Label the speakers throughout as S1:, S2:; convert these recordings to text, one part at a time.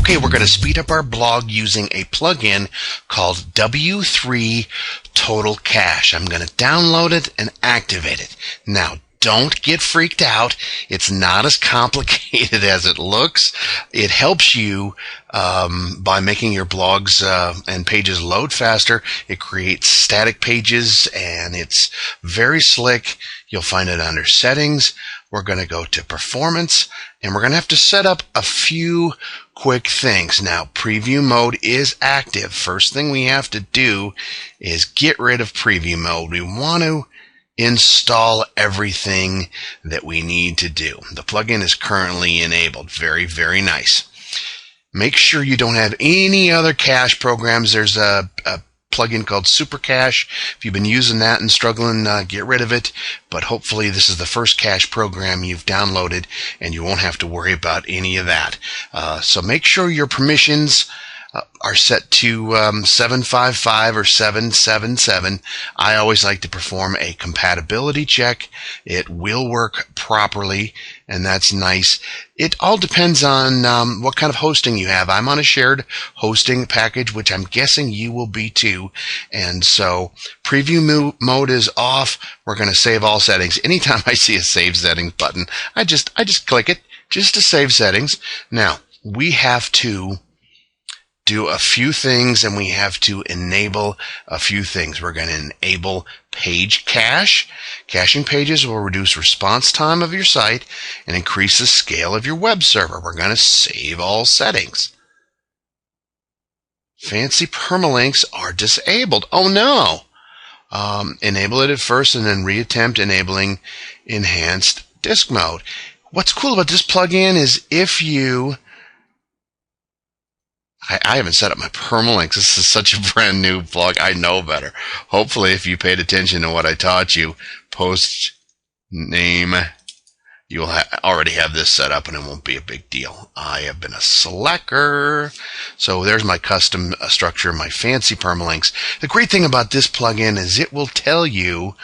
S1: Okay, we're going to speed up our blog using a plugin called W3 Total Cache. I'm going to download it and activate it. Now, don't get freaked out. It's not as complicated as it looks. It helps you by making your blogs and pages load faster. It creates static pages, and it's very slick. You'll find it under Settings. We're going to go to Performance, and we're going to have to set up a few quick things. Now, preview mode is active. First thing we have to do is get rid of preview mode. We want to install everything that we need to do. The plugin is currently enabled. Very, very nice. Make sure you don't have any other cache programs. There's a plugin called Super Cache. If you've been using that and struggling, get rid of it. But hopefully this is the first cache program you've downloaded, and you won't have to worry about any of that. So make sure your permissions are set to 755 or 777. I always like to perform a compatibility check. It will work properly, and that's nice. It all depends on what kind of hosting you have. I'm on a shared hosting package, which I'm guessing you will be too. And so preview mode is off. We're going to save all settings. Anytime I see a save settings button, I just click it just to save settings. Now, we have to do a few things, and we have to enable a few things. We're going to enable page cache. Caching pages will reduce response time of your site and increase the scale of your web server. We're going to save all settings. Fancy permalinks are disabled. Oh no! Enable it at first and then reattempt enabling enhanced disk mode. What's cool about this plugin is if you I haven't set up my permalinks. This is such a brand new blog. I know better. Hopefully, if you paid attention to what I taught you, post name, you'll already have this set up, and it won't be a big deal. I have been a slacker. So there's my custom structure, my fancy permalinks. The great thing about this plugin is it will tell you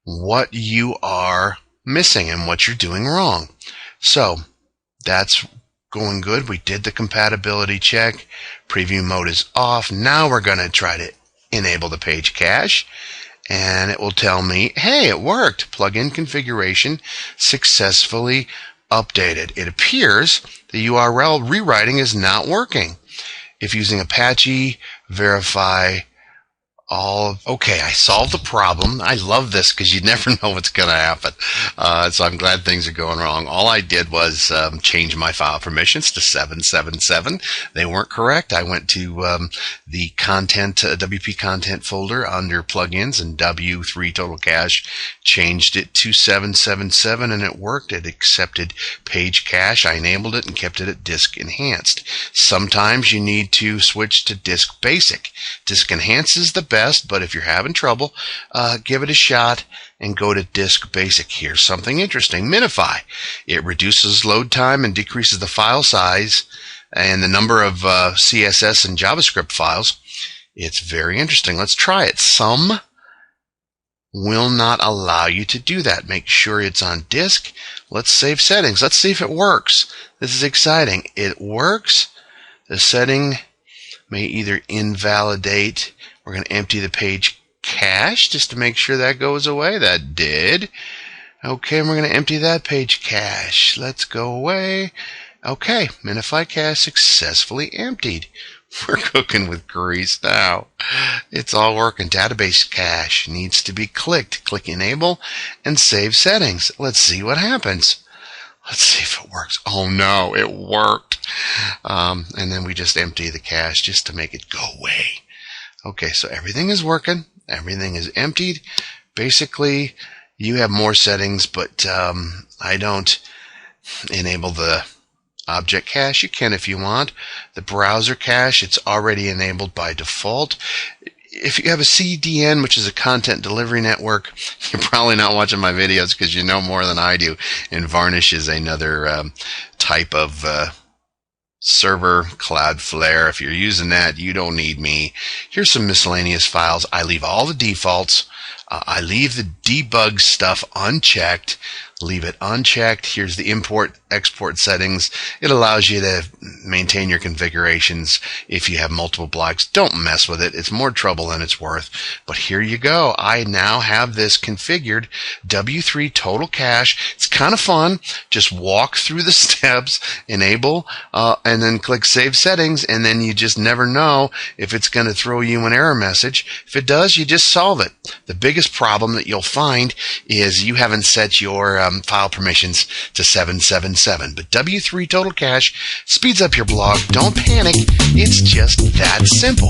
S1: what you are missing and what you're doing wrong. So that's going good. We did the compatibility check. Preview mode is off. Now we're going to try to enable the page cache, and it will tell me, hey, it worked. Plugin configuration successfully updated. It appears the URL rewriting is not working. If using Apache, verify all. Okay, I solved the problem. I love this because you never know what's going to happen. So I'm glad things are going wrong. All I did was change my file permissions to 777. They weren't correct. I went to the content, WP content folder under plugins, and W3 Total Cache changed it to 777, and it worked. It accepted page cache. I enabled it and kept it at disk enhanced. Sometimes you need to switch to disk basic. Disk enhanced is the best, but if you're having trouble, give it a shot and go to disk basic. Here's something interesting. Minify. It reduces load time and decreases the file size and the number of CSS and JavaScript files. It's very interesting. Let's try it. Some will not allow you to do that. Make sure it's on disk. Let's save settings. Let's see if it works. This is exciting. It works. The setting may either invalidate. We're going to empty the page cache just to make sure that goes away. That did. Okay, and we're going to empty that page cache. Let's go away. Okay, Minify cache successfully emptied. We're cooking with grease now. It's all working. Database cache needs to be clicked. Click Enable and Save Settings. Let's see what happens. Let's see if it works. Oh no, it worked. And then we just empty the cache just to make it go away. Okay, so everything is working. Everything is emptied. Basically, you have more settings, but I don't enable the object cache. You can if you want. The browser cache, it's already enabled by default. If you have a CDN, which is a content delivery network, you're probably not watching my videos because you know more than I do. And Varnish is another type of server, Cloudflare. If you're using that, you don't need me. Here's some miscellaneous files. I leave all the defaults. I leave the debug stuff unchecked. Leave it unchecked. Here's the import export settings. It allows you to maintain your configurations if you have multiple blogs. Don't mess with it. It's more trouble than it's worth. But here you go. I now have this configured. W3 total cache. It's kind of fun. Just walk through the steps, enable, and then click save settings, and then you just never know if it's going to throw you an error message. If it does, you just solve it. The biggest problem that you'll find is you haven't set your file permissions to 777. But W3 total cache speeds up your blog. Don't panic. It's just that simple.